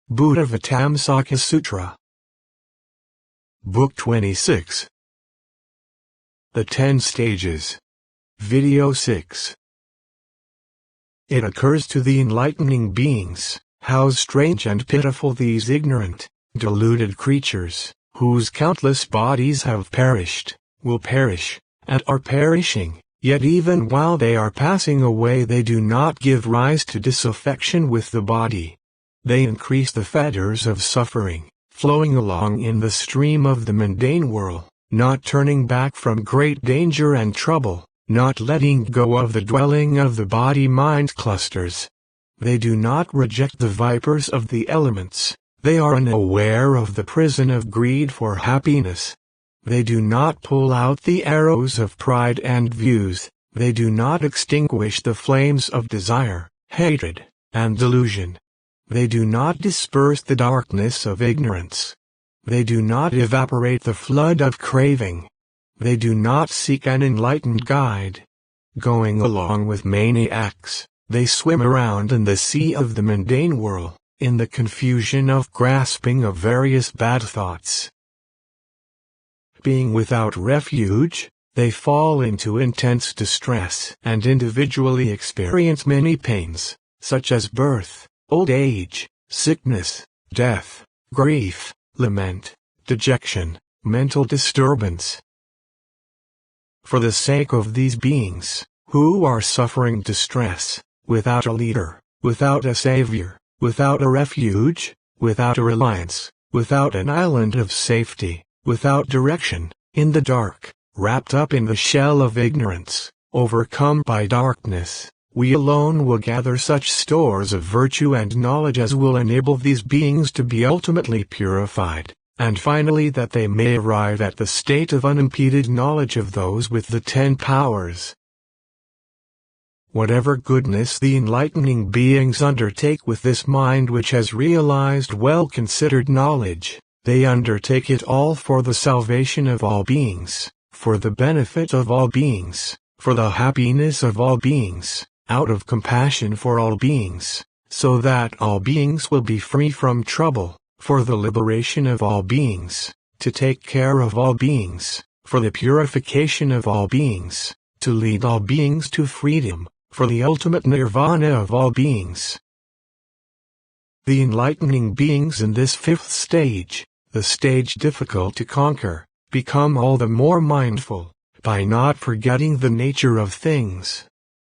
Buddhāvataṃsaka Sutra. Book 26. The 10 Stages. Video 6. It occurs to the enlightening beings, how strange and pitiful these ignorant, deluded creatures, whose countless bodies have perished, will perish, and are perishing, yet even while they are passing away they do not give rise to disaffection with the body. They increase the fetters of suffering, flowing along in the stream of the mundane world, not turning back from great danger and trouble, not letting go of the dwelling of the body-mind clusters. They do not reject the vipers of the elements. They are unaware of the prison of greed for happiness. They do not pull out the arrows of pride and views. They do not extinguish the flames of desire, hatred, and delusion. They do not disperse the darkness of ignorance. They do not evaporate the flood of craving. They do not seek an enlightened guide. Going along with maniacs, they swim around in the sea of the mundane world, in the confusion of grasping of various bad thoughts. Being without refuge, they fall into intense distress and individually experience many pains, such as birth, old age, sickness, death, grief, lament, dejection, mental disturbance. For the sake of these beings, who are suffering distress, without a leader, without a savior, without a refuge, without a reliance, without an island of safety, without direction, in the dark, wrapped up in the shell of ignorance, overcome by darkness, we alone will gather such stores of virtue and knowledge as will enable these beings to be ultimately purified, and finally that they may arrive at the state of unimpeded knowledge of those with the 10 powers. Whatever goodness the enlightening beings undertake with this mind which has realized well-considered knowledge, they undertake it all for the salvation of all beings, for the benefit of all beings, for the happiness of all beings, out of compassion for all beings, so that all beings will be free from trouble, for the liberation of all beings, to take care of all beings, for the purification of all beings, to lead all beings to freedom, for the ultimate nirvana of all beings. The enlightening beings in this 5th stage, the stage difficult to conquer, become all the more mindful, by not forgetting the nature of things.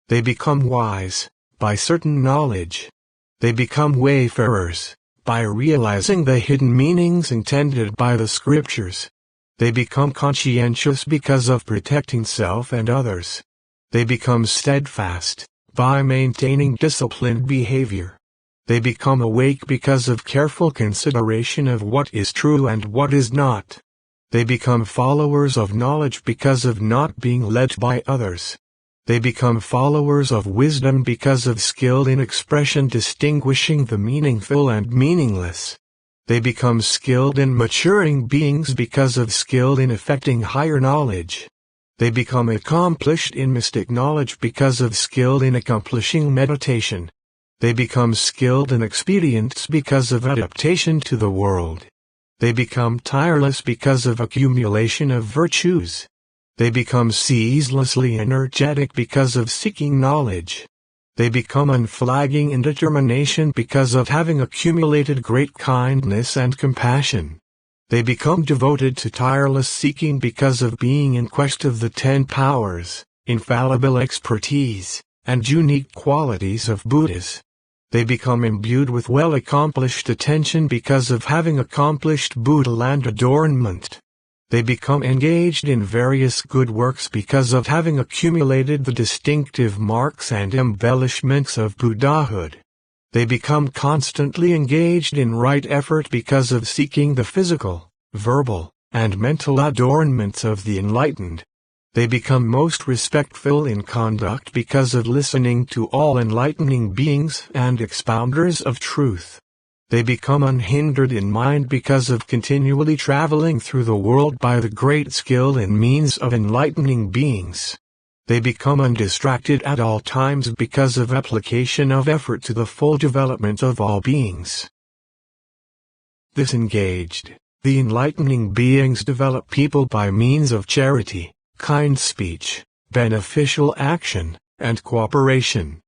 They become wise, by certain knowledge. They become wayfarers, by realizing the hidden meanings intended by the scriptures. They become conscientious because of protecting self and others. They become steadfast, by maintaining disciplined behavior. They become awake because of careful consideration of what is true and what is not. They become followers of knowledge because of not being led by others. They become followers of wisdom because of skill in expression distinguishing the meaningful and meaningless. They become skilled in maturing beings because of skill in effecting higher knowledge. They become accomplished in mystic knowledge because of skill in accomplishing meditation. They become skilled in expedients because of adaptation to the world. They become tireless because of accumulation of virtues. They become ceaselessly energetic because of seeking knowledge. They become unflagging in determination because of having accumulated great kindness and compassion. They become devoted to tireless seeking because of being in quest of the 10 powers, infallible expertise, and unique qualities of Buddhas. They become imbued with well-accomplished attention because of having accomplished Buddha land adornment. They become engaged in various good works because of having accumulated the distinctive marks and embellishments of Buddhahood. They become constantly engaged in right effort because of seeking the physical, verbal, and mental adornments of the enlightened. They become most respectful in conduct because of listening to all enlightening beings and expounders of truth. They become unhindered in mind because of continually traveling through the world by the great skill and means of enlightening beings. They become undistracted at all times because of application of effort to the full development of all beings. Disengaged, the enlightening beings develop people by means of charity, kind speech, beneficial action, and cooperation.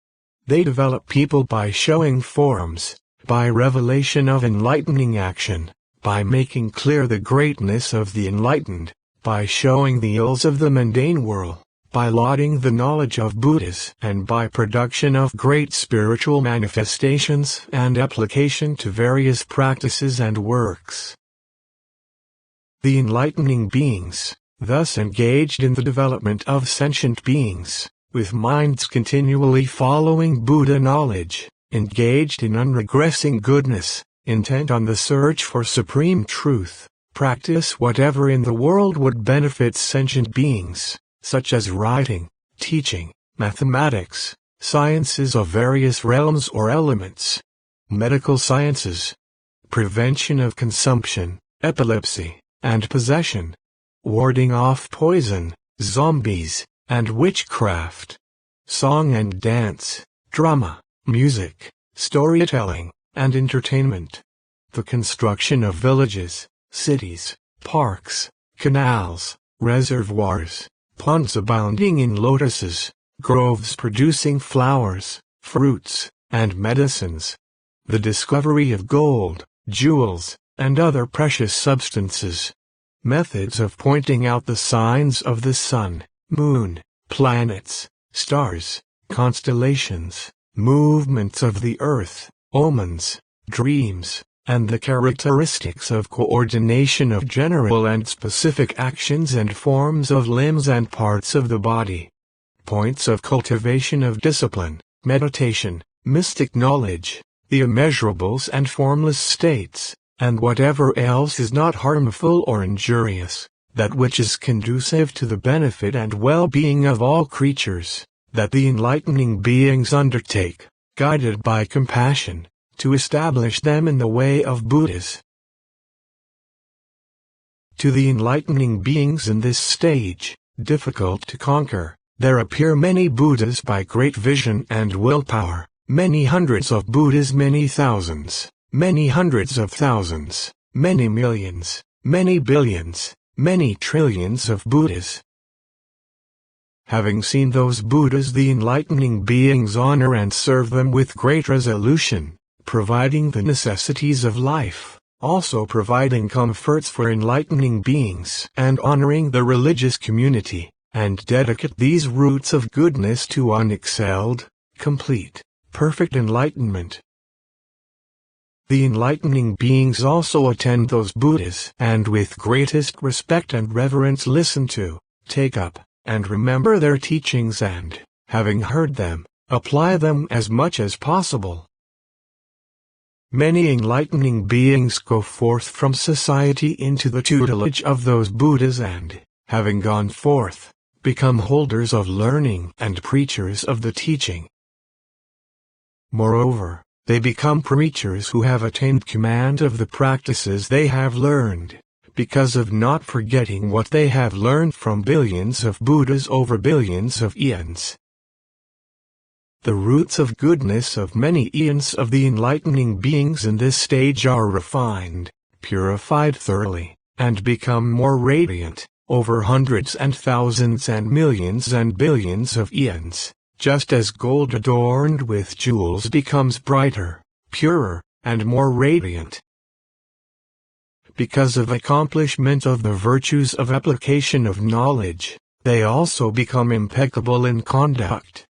They develop people by showing forms, by revelation of enlightening action, by making clear the greatness of the enlightened, by showing the ills of the mundane world, by lauding the knowledge of Buddhas, and by production of great spiritual manifestations and application to various practices and works. The enlightening beings, thus engaged in the development of sentient beings, with minds continually following Buddha knowledge, engaged in unregressing goodness, intent on the search for supreme truth, practice whatever in the world would benefit sentient beings, such as writing, teaching, mathematics, sciences of various realms or elements, medical sciences, prevention of consumption, epilepsy, and possession, warding off poison, zombies, and witchcraft, song and dance, drama, music, storytelling, and entertainment, the construction of villages, cities, parks, canals, reservoirs, ponds abounding in lotuses, groves producing flowers, fruits, and medicines, the discovery of gold, jewels, and other precious substances, methods of pointing out the signs of the sun, moon, planets, stars, constellations, movements of the earth, omens, dreams, and the characteristics of coordination of general and specific actions and forms of limbs and parts of the body. Points of cultivation of discipline, meditation, mystic knowledge, the immeasurables and formless states, and whatever else is not harmful or injurious, that which is conducive to the benefit and well-being of all creatures, that the enlightening beings undertake, guided by compassion, to establish them in the way of Buddhas. To the enlightening beings in this stage, difficult to conquer, there appear many Buddhas by great vision and willpower, many hundreds of Buddhas, many thousands, many hundreds of thousands, many millions, many billions, many trillions of Buddhas. Having seen those Buddhas, the enlightening beings honor and serve them with great resolution, providing the necessities of life, also providing comforts for enlightening beings, and honoring the religious community, and dedicate these roots of goodness to unexcelled, complete, perfect enlightenment. The enlightening beings also attend those Buddhas, and with greatest respect and reverence listen to, take up, and remember their teachings, and, having heard them, apply them as much as possible. Many enlightening beings go forth from society into the tutelage of those Buddhas, and, having gone forth, become holders of learning and preachers of the teaching. Moreover, they become preachers who have attained command of the practices they have learned, because of not forgetting what they have learned from billions of Buddhas over billions of eons. The roots of goodness of many eons of the enlightening beings in this stage are refined, purified thoroughly, and become more radiant, over hundreds and thousands and millions and billions of eons, just as gold adorned with jewels becomes brighter, purer, and more radiant. Because of accomplishment of the virtues of application of knowledge, they also become impeccable in conduct.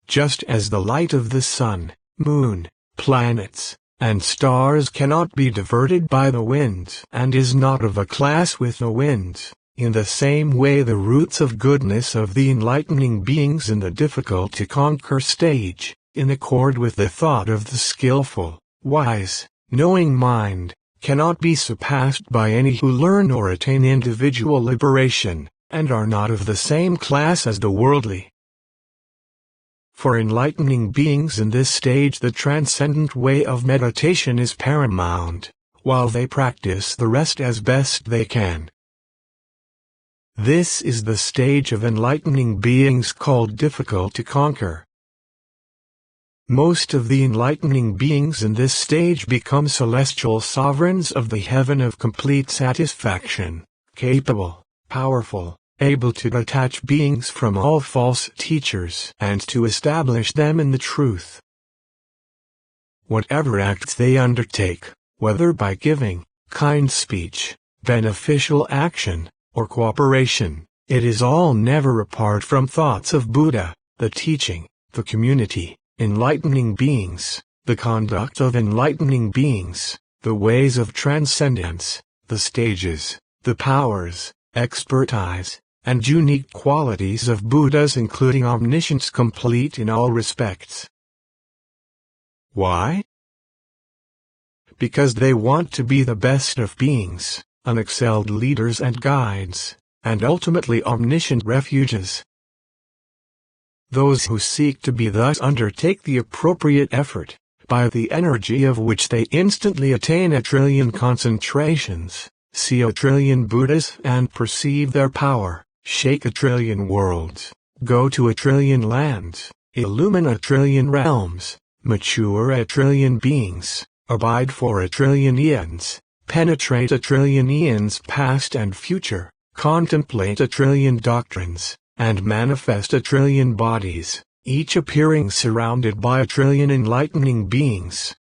Just as the light of the sun, moon, planets, and stars cannot be diverted by the winds and is not of a class with the winds, in the same way the roots of goodness of the enlightening beings in the difficult-to-conquer stage, in accord with the thought of the skillful, wise, knowing mind, cannot be surpassed by any who learn or attain individual liberation, and are not of the same class as the worldly. For enlightening beings in this stage the transcendent way of meditation is paramount, while they practice the rest as best they can. This is the stage of enlightening beings called difficult to conquer. Most of the enlightening beings in this stage become celestial sovereigns of the heaven of complete satisfaction, capable, powerful, able to detach beings from all false teachers and to establish them in the truth. Whatever acts they undertake, whether by giving, kind speech, beneficial action, or cooperation, it is all never apart from thoughts of Buddha, the teaching, the community, enlightening beings, the conduct of enlightening beings, the ways of transcendence, the stages, the powers, expertise, and unique qualities of Buddhas, including omniscience complete in all respects. Why? Because they want to be the best of beings, unexcelled leaders and guides, and ultimately omniscient refuges. Those who seek to be thus undertake the appropriate effort, by the energy of which they instantly attain 1,000,000,000 concentrations, see 1,000,000,000 Buddhas and perceive their power, shake 1,000,000,000 worlds, go to 1,000,000,000 lands, illumine 1,000,000,000 realms, mature 1,000,000,000 beings, abide for 1,000,000,000 eons, penetrate 1,000,000,000 eons past and future, contemplate 1,000,000,000 doctrines, and manifest 1,000,000,000 bodies, each appearing surrounded by 1,000,000,000 enlightening beings.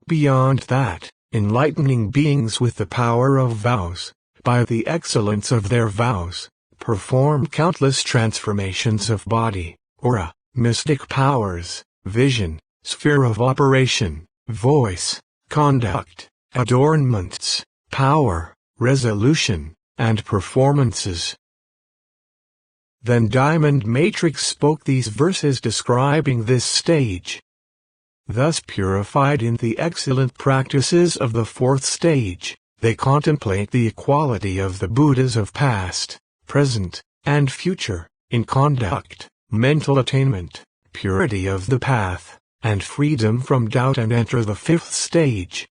Beyond that, enlightening beings with the power of vows, by the excellence of their vows, perform countless transformations of body, aura, mystic powers, vision, sphere of operation, voice, conduct, adornments, power, resolution, and performances. Then Diamond Matrix spoke these verses describing this stage. Thus purified in the excellent practices of the fourth stage, they contemplate the equality of the Buddhas of past, present, and future, in conduct, mental attainment, purity of the path, and freedom from doubt, and enter the fifth stage.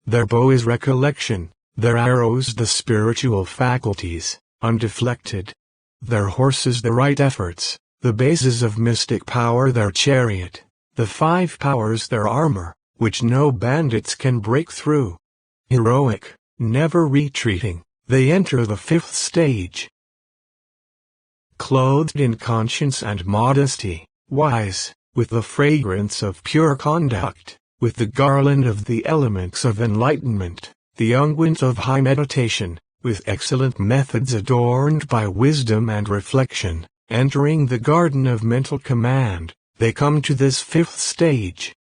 Their bow is recollection, their arrows the spiritual faculties, undeflected. Their horses the right efforts, the bases of mystic power their chariot, the 5 powers their armor, which no bandits can break through. Heroic, never retreating, they enter the fifth stage. Clothed in conscience and modesty, wise, with the fragrance of pure conduct, with the garland of the elements of enlightenment, the unguent of high meditation, with excellent methods adorned by wisdom and reflection, entering the garden of mental command, they come to this fifth stage.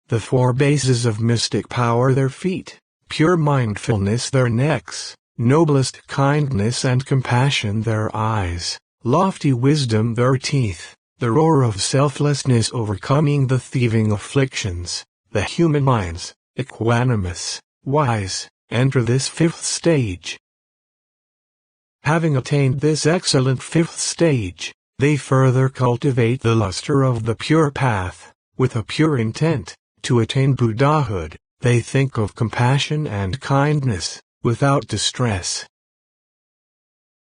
The 4 bases of mystic power their feet, pure mindfulness their necks, noblest kindness and compassion their eyes, lofty wisdom their teeth, the roar of selflessness overcoming the thieving afflictions, the human minds, equanimous, wise, enter this fifth stage. Having attained this excellent fifth stage, they further cultivate the luster of the pure path, with a pure intent, to attain Buddhahood. They think of compassion and kindness, without distress.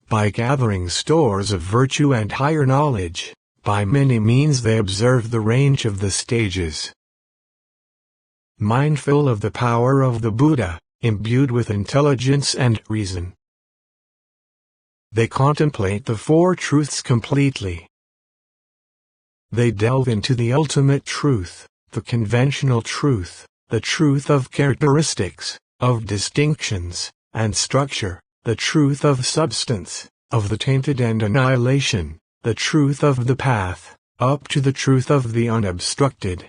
By gathering stores of virtue and higher knowledge, by many means they observe the range of the stages. Mindful of the power of the Buddha, imbued with intelligence and reason, they contemplate the 4 truths completely. They delve into the ultimate truth, the conventional truth, the truth of characteristics, of distinctions, and structure, the truth of substance, of the tainted and annihilation, the truth of the path, up to the truth of the unobstructed.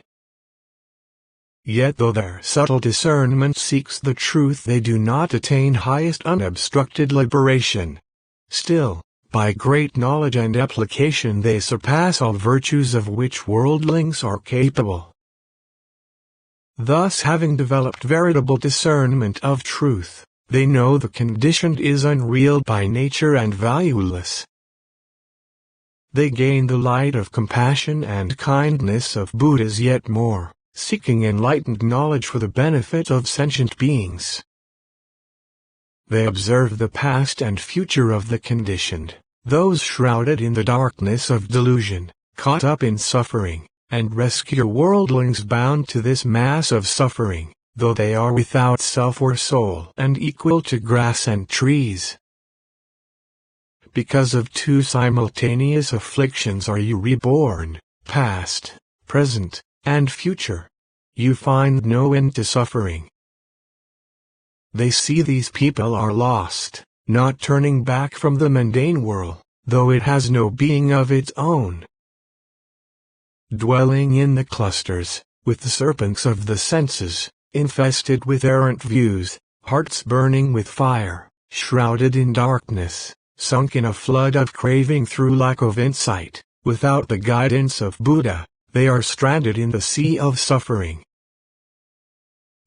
Yet though their subtle discernment seeks the truth, they do not attain highest unobstructed liberation. Still, by great knowledge and application they surpass all virtues of which worldlings are capable. Thus, having developed veritable discernment of truth, they know the conditioned is unreal by nature and valueless. They gain the light of compassion and kindness of Buddhas yet more, seeking enlightened knowledge for the benefit of sentient beings. They observe the past and future of the conditioned, those shrouded in the darkness of delusion, caught up in suffering, and rescue worldlings bound to this mass of suffering, though they are without self or soul and equal to grass and trees. Because of two simultaneous afflictions are you reborn, past, present, and future. You find no end to suffering. They see these people are lost, not turning back from the mundane world, though it has no being of its own. Dwelling in the clusters, with the serpents of the senses, infested with errant views, hearts burning with fire, shrouded in darkness, sunk in a flood of craving through lack of insight, without the guidance of Buddha, they are stranded in the sea of suffering.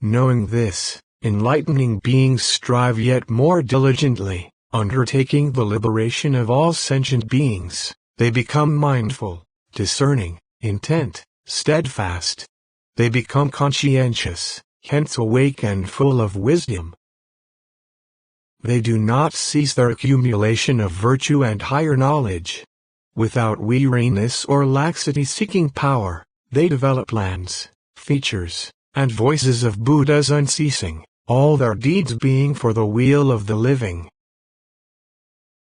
Knowing this, enlightening beings strive yet more diligently, undertaking the liberation of all sentient beings. They become mindful, discerning, intent, steadfast. They become conscientious, hence awake and full of wisdom. They do not cease their accumulation of virtue and higher knowledge. Without weariness or laxity seeking power, they develop plans, features, and voices of Buddhas unceasing, all their deeds being for the weal of the living.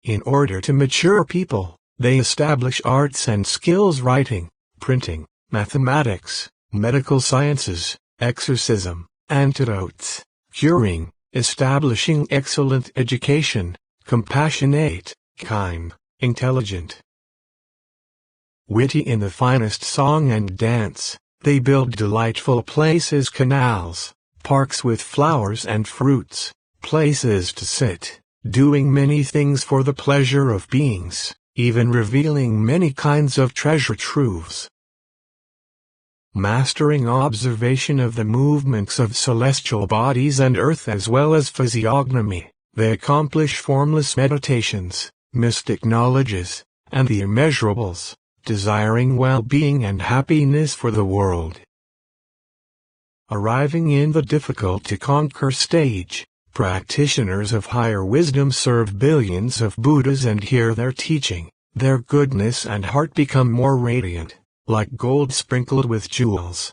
In order to mature people, they establish arts and skills: writing, printing, mathematics, medical sciences, exorcism, antidotes, curing, establishing excellent education, compassionate, kind, intelligent, witty in the finest song and dance. They build delightful places, canals, parks with flowers and fruits, places to sit, doing many things for the pleasure of beings, even revealing many kinds of treasure truths. Mastering observation of the movements of celestial bodies and earth as well as physiognomy, they accomplish formless meditations, mystic knowledges, and the immeasurables, desiring well-being and happiness for the world. Arriving in the difficult-to-conquer stage, practitioners of higher wisdom serve billions of Buddhas and hear their teaching. Their goodness and heart become more radiant, like gold sprinkled with jewels.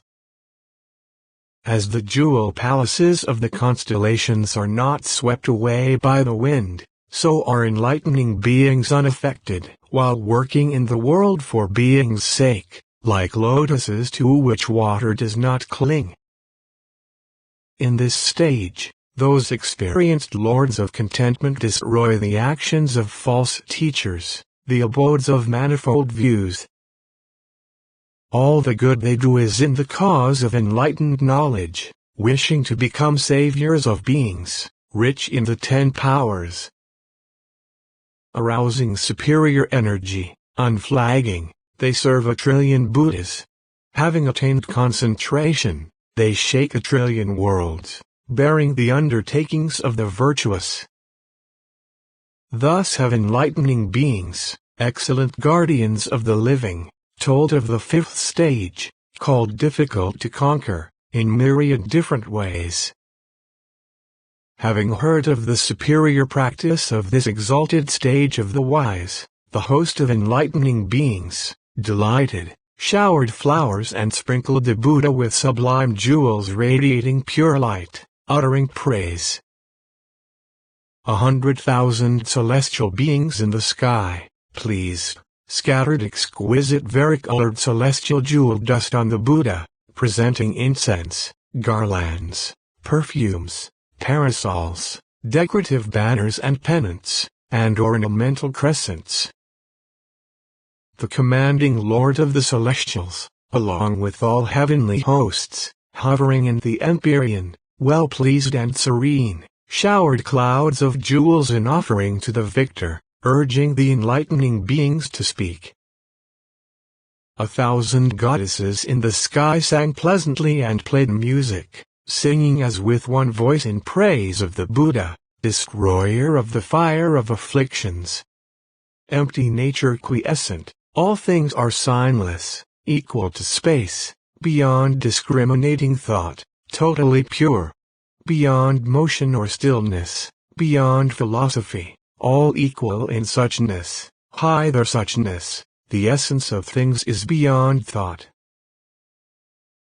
As the jewel palaces of the constellations are not swept away by the wind, so are enlightening beings unaffected, while working in the world for being's sake, like lotuses to which water does not cling. In this stage, those experienced lords of contentment destroy the actions of false teachers, the abodes of manifold views. All the good they do is in the cause of enlightened knowledge, wishing to become saviors of beings, rich in the 10 powers. Arousing superior energy, unflagging, they serve 1,000,000,000 Buddhas. Having attained concentration, they shake 1,000,000,000,000 worlds, bearing the undertakings of the virtuous. Thus have enlightening beings, excellent guardians of the living, told of the 5th stage, called difficult to conquer, in myriad different ways. Having heard of the superior practice of this exalted stage of the wise, the host of enlightening beings, delighted, showered flowers and sprinkled the Buddha with sublime jewels radiating pure light, uttering praise. 100,000 celestial beings in the sky, pleased, scattered exquisite varicolored celestial jewel dust on the Buddha, presenting incense, garlands, perfumes, parasols, decorative banners and pennants, and ornamental crescents. The commanding Lord of the Celestials, along with all heavenly hosts, hovering in the empyrean, well-pleased and serene, showered clouds of jewels in offering to the victor, urging the enlightening beings to speak. 1,000 goddesses in the sky sang pleasantly and played music, singing as with one voice in praise of the Buddha, destroyer of the fire of afflictions. Empty nature quiescent, all things are signless, equal to space, beyond discriminating thought, totally pure. Beyond motion or stillness, beyond philosophy, all equal in suchness, high their suchness, the essence of things is beyond thought.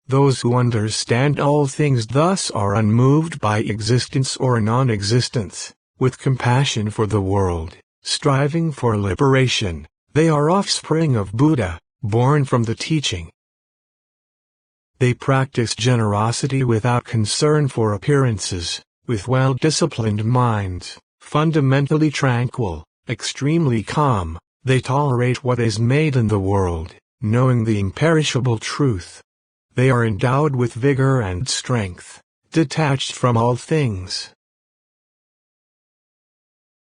Those who understand all things thus are unmoved by existence or non-existence, with compassion for the world, striving for liberation. They are offspring of Buddha, born from the teaching. They practice generosity without concern for appearances, with well-disciplined minds, fundamentally tranquil, extremely calm. They tolerate what is made in the world, knowing the imperishable truth. They are endowed with vigor and strength, detached from all things.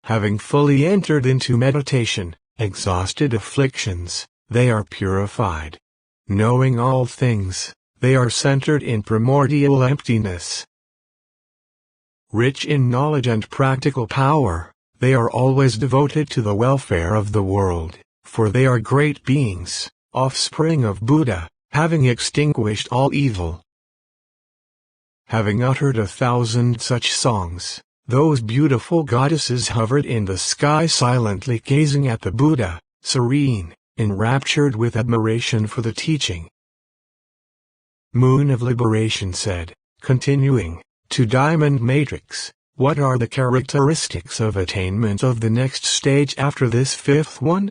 Having fully entered into meditation, exhausted afflictions, they are purified. Knowing all things, they are centered in primordial emptiness. Rich in knowledge and practical power, they are always devoted to the welfare of the world, for they are great beings, offspring of Buddha, having extinguished all evil. Having uttered 1,000 such songs, those beautiful goddesses hovered in the sky silently gazing at the Buddha, serene, enraptured with admiration for the teaching. Moon of Liberation said, continuing, to Diamond Matrix, what are the characteristics of attainment of the next stage after this fifth one?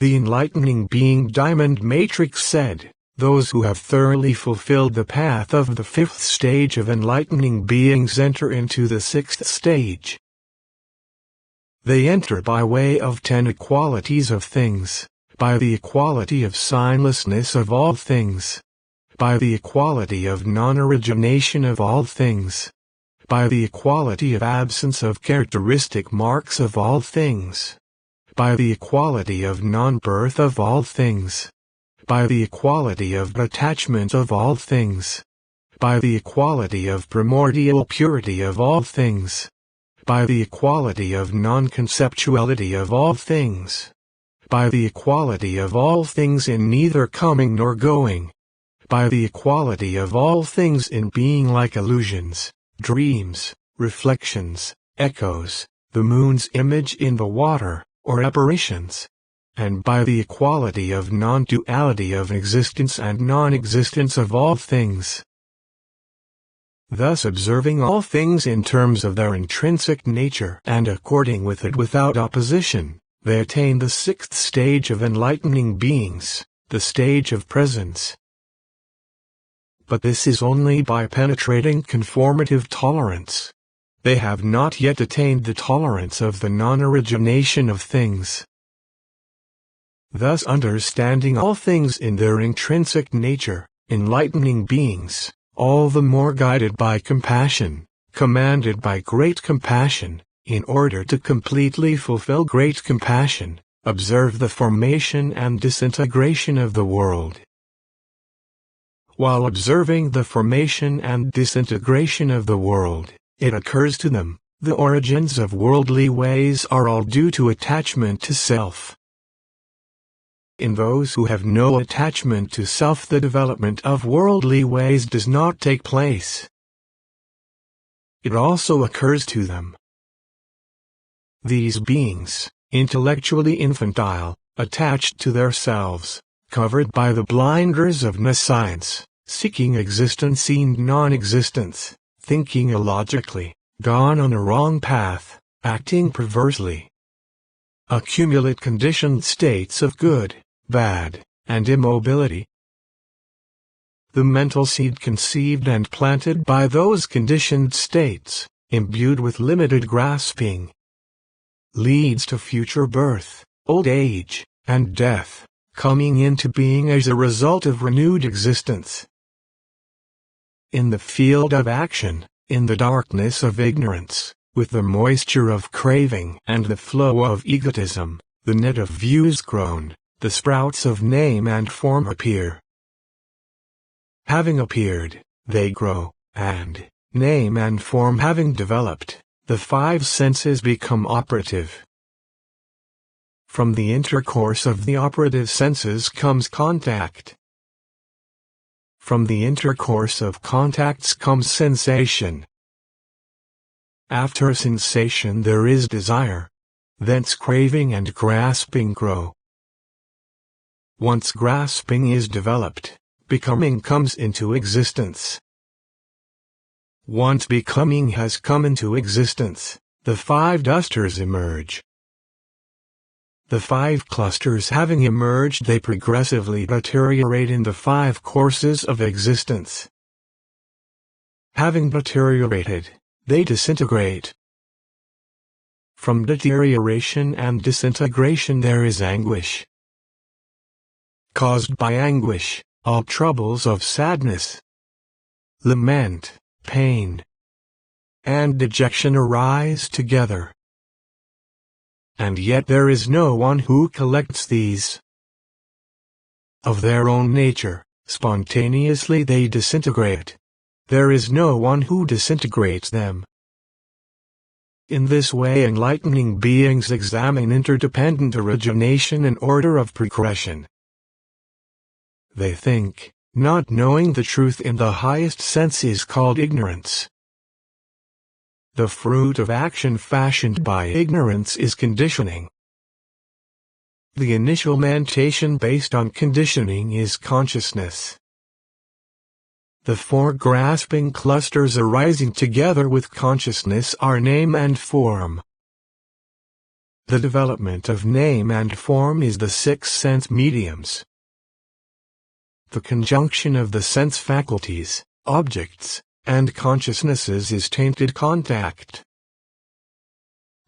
The enlightening being Diamond Matrix said, those who have thoroughly fulfilled the path of the fifth stage of enlightening beings enter into the sixth stage. They enter by way of 10 equalities of things, by the equality of signlessness of all things, by the equality of non-origination of all things, by the equality of absence of characteristic marks of all things, by the equality of non-birth of all things, by the equality of attachment of all things, by the equality of primordial purity of all things, by the equality of non-conceptuality of all things, by the equality of all things in neither coming nor going, by the equality of all things in being like illusions, dreams, reflections, echoes, the moon's image in the water, or apparitions, and by the equality of non-duality of existence and non-existence of all things. Thus observing all things in terms of their intrinsic nature and according with it without opposition, they attain the sixth stage of enlightening beings, the stage of presence. But this is only by penetrating conformative tolerance. They have not yet attained the tolerance of the non-origination of things. Thus understanding all things in their intrinsic nature, enlightening beings, all the more guided by compassion, commanded by great compassion, in order to completely fulfill great compassion, observe the formation and disintegration of the world. While observing the formation and disintegration of the world, it occurs to them, the origins of worldly ways are all due to attachment to self. In those who have no attachment to self, the development of worldly ways does not take place. It also occurs to them. These beings, intellectually infantile, attached to their selves, covered by the blinders of nescience, seeking existence in non-existence, thinking illogically, gone on a wrong path, acting perversely, accumulate conditioned states of good, bad, and immobility. The mental seed conceived and planted by those conditioned states, imbued with limited grasping, leads to future birth, old age, and death, coming into being as a result of renewed existence. In the field of action, in the darkness of ignorance, with the moisture of craving and the flow of egotism, the net of views grown, the sprouts of name and form appear. Having appeared, they grow, and, name and form having developed, the 5 senses become operative. From the intercourse of the operative senses comes contact. From the intercourse of contacts comes sensation. After sensation there is desire. Thence craving and grasping grow. Once grasping is developed, becoming comes into existence. Once becoming has come into existence, the 5 dusters emerge. The 5 clusters having emerged, they progressively deteriorate in the 5 courses of existence. Having deteriorated, they disintegrate. From deterioration and disintegration there is anguish. Caused by anguish, all troubles of sadness, lament, pain, and dejection arise together. And yet there is no one who collects these. Of their own nature, spontaneously they disintegrate. There is no one who disintegrates them. In this way enlightening beings examine interdependent origination and order of progression. They think, not knowing the truth in the highest sense is called ignorance. The fruit of action fashioned by ignorance is conditioning. The initial mentation based on conditioning is consciousness. The 4 grasping clusters arising together with consciousness are name and form. The development of name and form is the 6 sense mediums. The conjunction of the sense faculties, objects, and consciousnesses is tainted contact.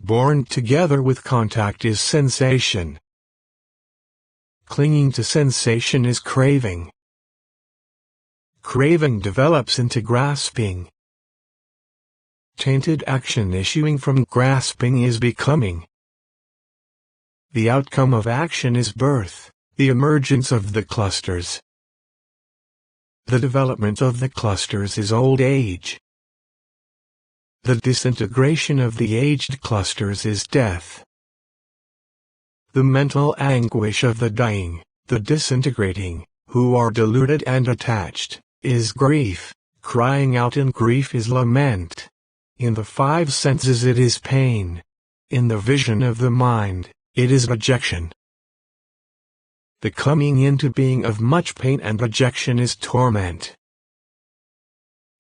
Born together with contact is sensation. Clinging to sensation is craving. Craving develops into grasping. Tainted action issuing from grasping is becoming. The outcome of action is birth, the emergence of the clusters. The development of the clusters is old age. The disintegration of the aged clusters is death. The mental anguish of the dying, the disintegrating, who are deluded and attached, is grief. Crying out in grief is lament. In the 5 senses it is pain. In the vision of the mind, it is rejection. The coming into being of much pain and rejection is torment.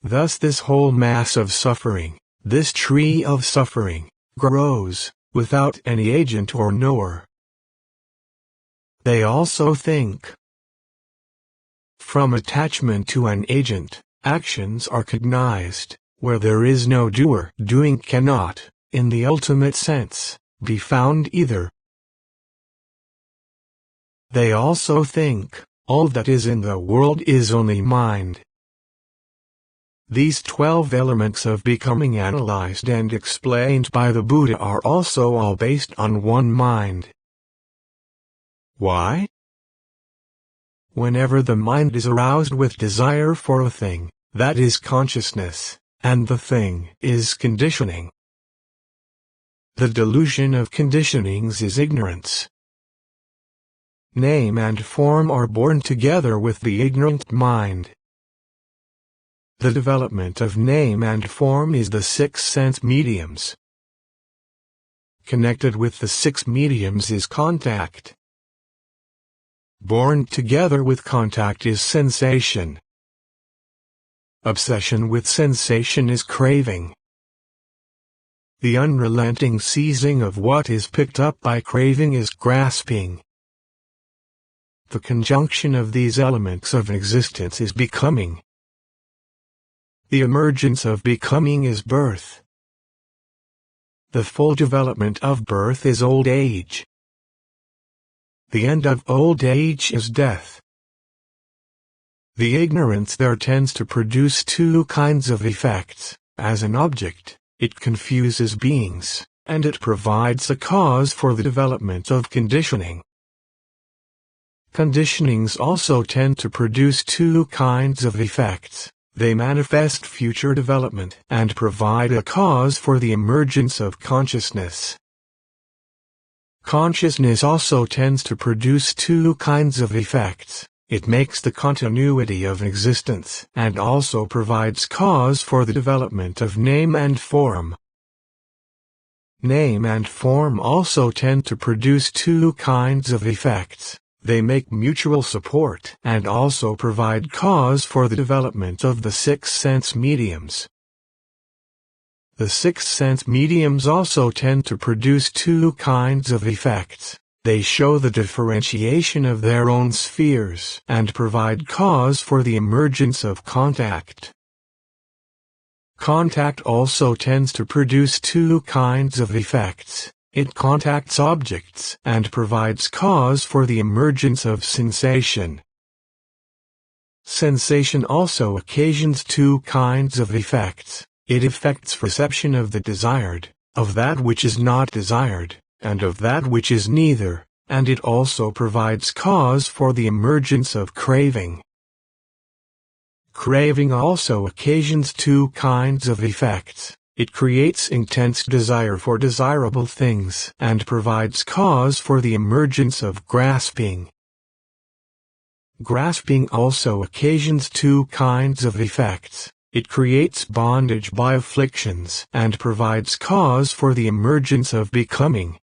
Thus this whole mass of suffering, this tree of suffering, grows, without any agent or knower. They also think. From attachment to an agent, actions are cognized. Where there is no doer, doing cannot, in the ultimate sense, be found either. They also think, all that is in the world is only mind. These 12 elements of becoming analyzed and explained by the Buddha are also all based on one mind. Why? Whenever the mind is aroused with desire for a thing, that is consciousness, and the thing is conditioning. The delusion of conditionings is ignorance. Name and form are born together with the ignorant mind. The development of name and form is the 6 sense mediums. Connected with the 6 mediums is contact. Born together with contact is sensation. Obsession with sensation is craving. The unrelenting seizing of what is picked up by craving is grasping. The conjunction of these elements of existence is becoming. The emergence of becoming is birth. The full development of birth is old age. The end of old age is death. The ignorance there tends to produce 2 kinds of effects. As an object, it confuses beings, and it provides a cause for the development of conditioning. Conditionings also tend to produce 2 kinds of effects. They manifest future development and provide a cause for the emergence of consciousness. Consciousness also tends to produce 2 kinds of effects. It makes the continuity of existence and also provides cause for the development of name and form. Name and form also tend to produce 2 kinds of effects. They make mutual support and also provide cause for the development of the sixth sense mediums. The sixth sense mediums also tend to produce two kinds of effects. They show the differentiation of their own spheres and provide cause for the emergence of contact. Contact also tends to produce two kinds of effects. It contacts objects and provides cause for the emergence of sensation. Sensation also occasions two kinds of effects. It affects perception of the desired, of that which is not desired, and of that which is neither, and it also provides cause for the emergence of craving. Craving also occasions two kinds of effects. It creates intense desire for desirable things and provides cause for the emergence of grasping. Grasping also occasions two kinds of effects. It creates bondage by afflictions and provides cause for the emergence of becoming.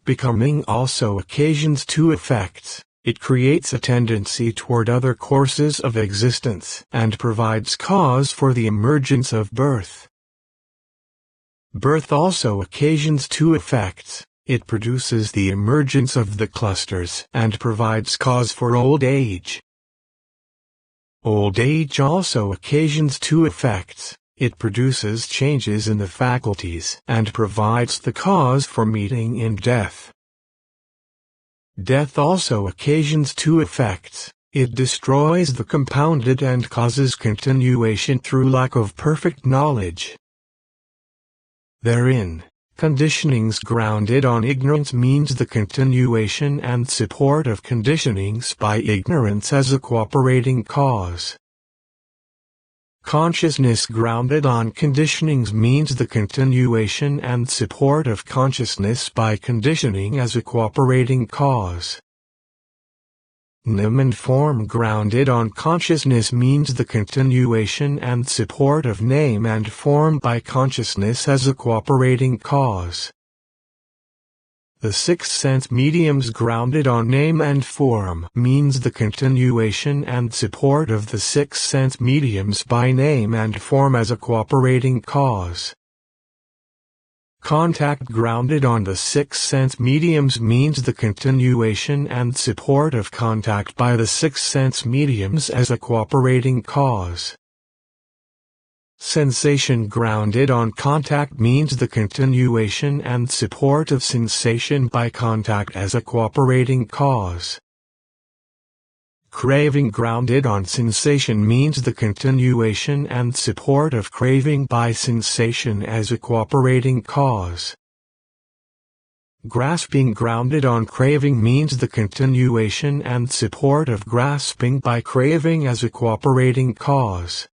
Becoming also occasions two effects. It creates a tendency toward other courses of existence and provides cause for the emergence of birth. Birth also occasions two effects. It produces the emergence of the clusters and provides cause for old age. Old age also occasions two effects. It produces changes in the faculties and provides the cause for meeting in death. Death also occasions two effects. It destroys the compounded and causes continuation through lack of perfect knowledge. Therein, conditionings grounded on ignorance means the continuation and support of conditionings by ignorance as a cooperating cause. Consciousness grounded on conditionings means the continuation and support of consciousness by conditioning as a cooperating cause. Name and form grounded on consciousness means the continuation and support of name and form by consciousness as a cooperating cause. The sixth sense mediums grounded on name and form means the continuation and support of the sixth sense mediums by name and form as a cooperating cause. Contact grounded on the sixth sense mediums means the continuation and support of contact by the sixth sense mediums as a cooperating cause. Sensation grounded on contact means the continuation and support of sensation by contact as a cooperating cause. Craving grounded on sensation means the continuation and support of craving by sensation as a cooperating cause. Grasping grounded on craving means the continuation and support of grasping by craving as a cooperating cause.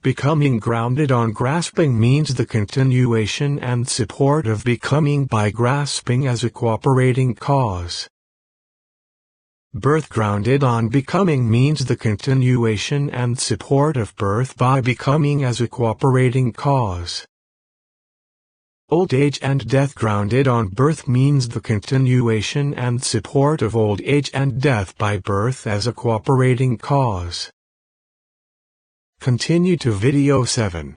Becoming grounded on grasping means the continuation and support of becoming by grasping as a cooperating cause. Birth grounded on becoming means the continuation and support of birth by becoming as a cooperating cause. Old age and death grounded on birth means the continuation and support of old age and death by birth as a cooperating cause. Continue to video 7.